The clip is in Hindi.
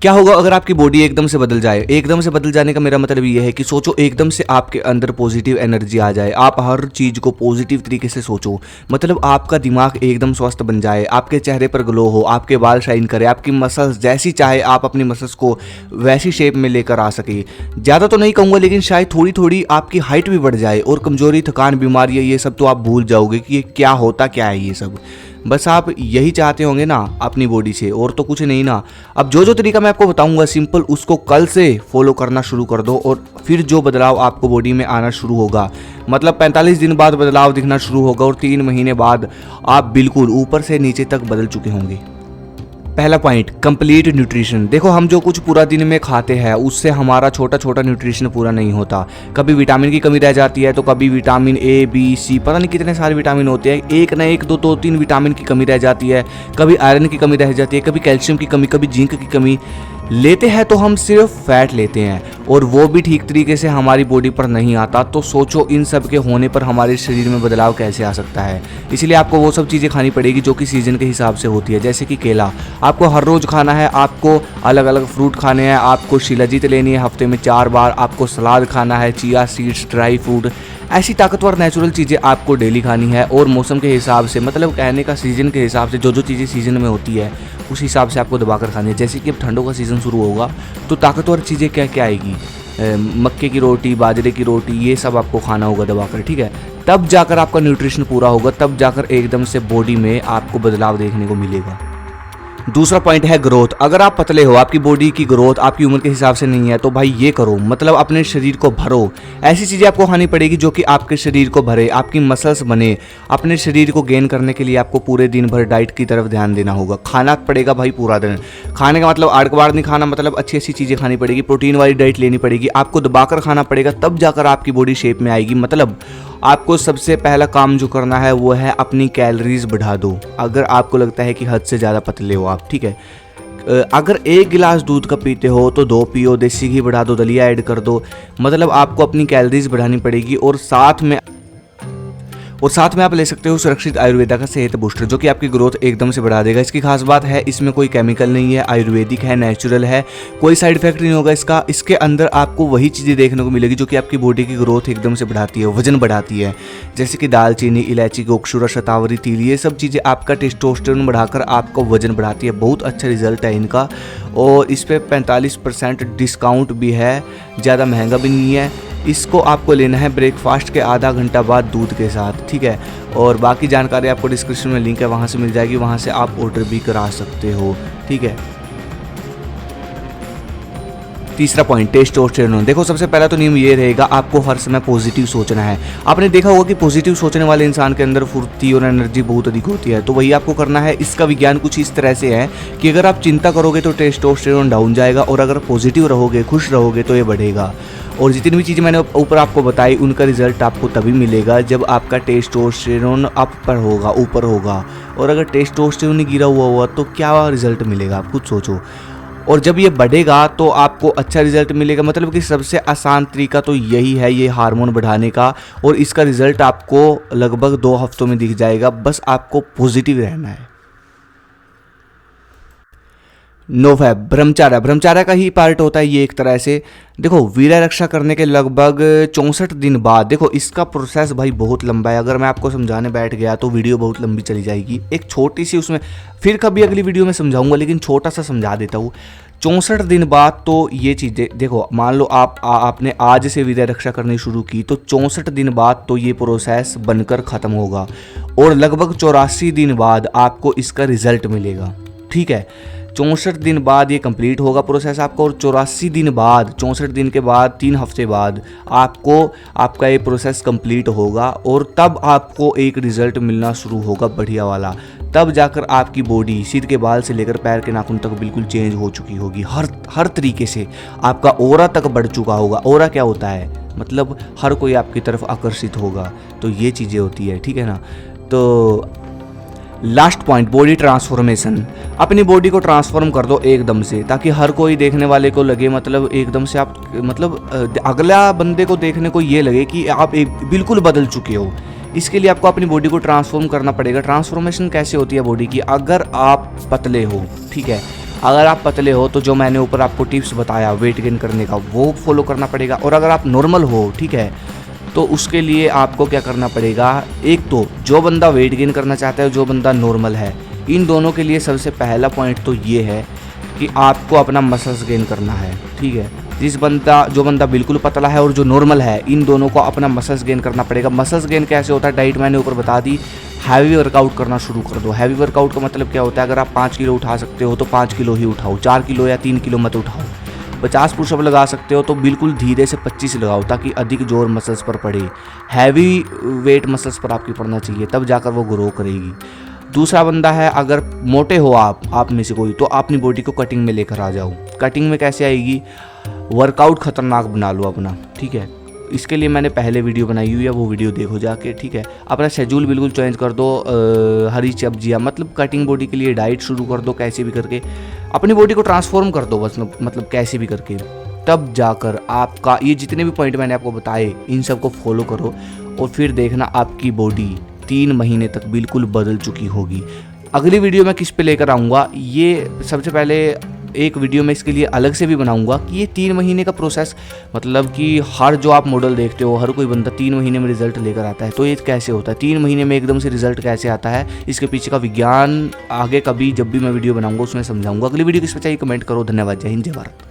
क्या होगा अगर आपकी बॉडी एकदम से बदल जाए? एकदम से बदल जाने का मेरा मतलब ये है कि सोचो एकदम से आपके अंदर पॉजिटिव एनर्जी आ जाए, आप हर चीज़ को पॉजिटिव तरीके से सोचो, मतलब आपका दिमाग एकदम स्वस्थ बन जाए, आपके चेहरे पर ग्लो हो, आपके बाल शाइन करे, आपकी मसल्स जैसी चाहे आप अपनी मसल्स को वैसी शेप में लेकर आ सके। ज़्यादा तो नहीं कहूँगा, लेकिन शायद थोड़ी थोड़ी आपकी हाइट भी बढ़ जाए, और कमजोरी, थकान, बीमारियाँ, ये सब तो आप भूल जाओगे कि ये क्या होता क्या है ये सब। बस आप यही चाहते होंगे ना अपनी बॉडी से, और तो कुछ नहीं ना। अब जो जो तरीका मैं आपको बताऊंगा सिंपल, उसको कल से फॉलो करना शुरू कर दो, और फिर जो बदलाव आपको बॉडी में आना शुरू होगा, मतलब 45 दिन बाद बदलाव दिखना शुरू होगा, और 3 महीने बाद आप बिल्कुल ऊपर से नीचे तक बदल चुके होंगे। पहला पॉइंट, कंप्लीट न्यूट्रिशन। देखो हम जो कुछ पूरा दिन में खाते हैं उससे हमारा छोटा छोटा न्यूट्रिशन पूरा नहीं होता। कभी विटामिन की कमी रह जाती है, तो कभी विटामिन ए बी सी, पता नहीं कितने सारे विटामिन होते हैं, एक ना एक दो 3 विटामिन की कमी रह जाती है, कभी आयरन की कमी रह जाती है, कभी कैल्शियम की कमी, कभी जिंक की कमी। लेते हैं तो हम सिर्फ फैट लेते हैं, और वो भी ठीक तरीके से हमारी बॉडी पर नहीं आता। तो सोचो इन सब के होने पर हमारे शरीर में बदलाव कैसे आ सकता है। इसलिए आपको वो सब चीज़ें खानी पड़ेगी जो कि सीजन के हिसाब से होती है, जैसे कि केला आपको हर रोज़ खाना है, आपको अलग अलग फ्रूट खाने हैं, आपको शिलाजीत लेनी है हफ्ते में 4 बार, आपको सलाद खाना है, चिया सीड्स, ड्राई फ्रूट, ऐसी ताकतवर नेचुरल चीज़ें आपको डेली खानी है। और मौसम के हिसाब से, मतलब कहने का सीज़न के हिसाब से, जो जो चीज़ें सीज़न में होती है उस हिसाब से आपको दबाकर खानी है। जैसे कि अब ठंडों का सीज़न शुरू होगा तो ताकतवर चीज़ें क्या क्या आएगी, मक्के की रोटी, बाजरे की रोटी, ये सब आपको खाना होगा दबाकर, ठीक है। तब जाकर आपका न्यूट्रिशन पूरा होगा, तब जाकर एकदम से बॉडी में आपको बदलाव देखने को मिलेगा। दूसरा पॉइंट है ग्रोथ। अगर आप पतले हो, आपकी बॉडी की ग्रोथ आपकी उम्र के हिसाब से नहीं है, तो भाई ये करो, मतलब अपने शरीर को भरो। ऐसी चीज़ें आपको खानी पड़ेगी जो कि आपके शरीर को भरे, आपकी मसल्स बने। अपने शरीर को गेन करने के लिए आपको पूरे दिन भर डाइट की तरफ ध्यान देना होगा। खाना पड़ेगा भाई पूरा दिन। खाने का मतलब आड़ कबाड़ नहीं खाना, मतलब अच्छी अच्छी चीज़ें खानी पड़ेगी, प्रोटीन वाली डाइट लेनी पड़ेगी, आपको दबाकर खाना पड़ेगा, तब जाकर आपकी बॉडी शेप में आएगी। मतलब आपको सबसे पहला काम जो करना है वो है अपनी कैलोरीज बढ़ा दो। अगर आपको लगता है कि हद से ज़्यादा पतले हो आप, ठीक है, अगर 1 गिलास दूध का पीते हो तो 2 पियो, देसी घी बढ़ा दो, दलिया ऐड कर दो। मतलब आपको अपनी कैलोरीज बढ़ानी पड़ेगी। और साथ में आप ले सकते हो सुरक्षित आयुर्वेदा का सेहत बूस्टर, जो कि आपकी ग्रोथ एकदम से बढ़ा देगा। इसकी खास बात है इसमें कोई केमिकल नहीं है, आयुर्वेदिक है, नेचुरल है, कोई साइड इफेक्ट नहीं होगा इसका। इसके अंदर आपको वही चीज़ें देखने को मिलेगी जो कि आपकी बॉडी की ग्रोथ एकदम से बढ़ाती है, वजन बढ़ाती है, जैसे कि दालचीनी, इलायची, गोक्षुरा, शतावरी, तिल, ये सब चीज़ें आपका टेस्टोस्टेरोन बढ़ाकर आपका वजन बढ़ाती है। बहुत अच्छा रिजल्ट है इनका, और इस पर 45% डिस्काउंट भी है, ज़्यादा महंगा भी नहीं है। इसको आपको लेना है ब्रेकफास्ट के आधा घंटा बाद दूध के साथ, ठीक है। और बाकी जानकारी आपको डिस्क्रिप्शन में लिंक है, वहाँ से मिल जाएगी, वहाँ से आप ऑर्डर भी करा सकते हो, ठीक है। तीसरा पॉइंट, टेस्टोस्टेरोन। देखो सबसे पहला तो नियम ये रहेगा, आपको हर समय पॉजिटिव सोचना है। आपने देखा होगा कि पॉजिटिव सोचने वाले इंसान के अंदर फुर्ती और एनर्जी बहुत अधिक होती है, तो वही आपको करना है। इसका विज्ञान कुछ इस तरह से है कि अगर आप चिंता करोगे तो टेस्टोस्टेरोन डाउन जाएगा, और अगर पॉजिटिव रहोगे, खुश रहोगे, तो ये बढ़ेगा। और जितनी भी चीज़ें मैंने ऊपर आपको बताई उनका रिजल्ट आपको तभी मिलेगा जब आपका टेस्टोस्टेरोन अप पर होगा, ऊपर होगा। और अगर टेस्टोस्टेरोन ही गिरा हुआ तो क्या रिजल्ट मिलेगा, आप खुद सोचो। और जब ये बढ़ेगा तो आपको अच्छा रिजल्ट मिलेगा। मतलब कि सबसे आसान तरीका तो यही है, ये हार्मोन बढ़ाने का, और इसका रिजल्ट आपको लगभग 2 हफ्तों में दिख जाएगा। बस आपको पॉजिटिव रहना है। नोफैब, ब्रह्मचार्य का ही पार्ट होता है ये एक तरह से। देखो वीर्य रक्षा करने के लगभग 64 दिन बाद, देखो इसका प्रोसेस भाई बहुत लंबा है, अगर मैं आपको समझाने बैठ गया तो वीडियो बहुत लंबी चली जाएगी। एक छोटी सी उसमें फिर कभी अगली वीडियो में समझाऊंगा, लेकिन छोटा सा समझा देता हूँ। 64 दिन बाद तो ये चीज़ें, देखो मान लो आपने आज से वीर्य रक्षा करनी शुरू की, तो 64 दिन बाद तो ये प्रोसेस बनकर ख़त्म होगा, और लगभग 84 दिन बाद आपको इसका रिजल्ट मिलेगा, ठीक है। 64 दिन बाद ये कंप्लीट होगा प्रोसेस आपका, और 84 दिन बाद, 64 दिन के बाद 3 हफ्ते बाद आपका ये प्रोसेस कंप्लीट होगा, और तब आपको एक रिजल्ट मिलना शुरू होगा बढ़िया वाला। तब जाकर आपकी बॉडी सिर के बाल से लेकर पैर के नाखून तक बिल्कुल चेंज हो चुकी होगी, हर तरीके से आपका ऑरा तक बढ़ चुका होगा। ऑरा क्या होता है, मतलब हर कोई आपकी तरफ आकर्षित होगा, तो ये चीज़ें होती है, ठीक है ना। तो लास्ट पॉइंट, बॉडी ट्रांसफॉर्मेशन। अपनी बॉडी को ट्रांसफॉर्म कर दो एकदम से, ताकि हर कोई देखने वाले को लगे, मतलब एकदम से आप, मतलब अगला बंदे को देखने को ये लगे कि आप एक बिल्कुल बदल चुके हो। इसके लिए आपको अपनी बॉडी को ट्रांसफॉर्म करना पड़ेगा। ट्रांसफॉर्मेशन कैसे होती है बॉडी की, अगर आप पतले हो, ठीक है, अगर आप पतले हो तो जो मैंने ऊपर आपको टिप्स बताया वेट गेन करने का वो फॉलो करना पड़ेगा। और अगर आप नॉर्मल हो, ठीक है, तो उसके लिए आपको क्या करना पड़ेगा, एक तो जो बंदा वेट गेन करना चाहता है, जो बंदा नॉर्मल है, इन दोनों के लिए सबसे पहला पॉइंट तो ये है कि आपको अपना मसल्स गेन करना है, ठीक है। जो बंदा बिल्कुल पतला है और जो नॉर्मल है, इन दोनों को अपना मसल्स गेन करना पड़ेगा। मसल्स गेन कैसे होता है, डाइट मैंने ऊपर बता दी। हैवी वर्कआउट करना शुरू कर दो। हैवी वर्कआउट का मतलब क्या होता है, अगर आप 5 किलो उठा सकते हो तो 5 किलो ही उठाओ, 4 किलो या 3 किलो मत उठाओ। 50 पुशअप लगा सकते हो तो बिल्कुल धीरे से 25 लगाओ, ताकि अधिक जोर मसल्स पर पड़े। हैवी वेट मसल्स पर आपकी पड़ना चाहिए, तब जाकर वो ग्रो करेगी। दूसरा बंदा है, अगर मोटे हो आप में से कोई, तो अपनी बॉडी को कटिंग में लेकर आ जाओ। कटिंग में कैसे आएगी, वर्कआउट खतरनाक बना लो अपना, ठीक है। इसके लिए मैंने पहले वीडियो बनाई हुई है, वो वीडियो देखो जाके, ठीक है। अपना शेड्यूल बिल्कुल चेंज कर दो, हरी सब्जियाँ, मतलब कटिंग बॉडी के लिए डाइट शुरू कर दो, कैसे भी करके अपनी बॉडी को ट्रांसफॉर्म कर दो बस, मतलब कैसे भी करके। तब जाकर आपका ये जितने भी पॉइंट मैंने आपको बताए, इन सब को फॉलो करो और फिर देखना आपकी बॉडी 3 महीने तक बिल्कुल बदल चुकी होगी। अगली वीडियो मैं किस पे लेकर आऊँगा, ये सबसे पहले एक वीडियो में इसके लिए अलग से भी बनाऊंगा कि ये 3 महीने का प्रोसेस, मतलब कि हर जो आप मॉडल देखते हो, हर कोई बंदा 3 महीने में रिजल्ट लेकर आता है, तो ये कैसे होता है, 3 महीने में एकदम से रिजल्ट कैसे आता है, इसके पीछे का विज्ञान आगे कभी जब भी मैं वीडियो बनाऊंगा उसमें समझाऊंगा। अगली वीडियो किस पे चाहिए कमेंट करो। धन्यवाद। जय हिंद, जय भारत।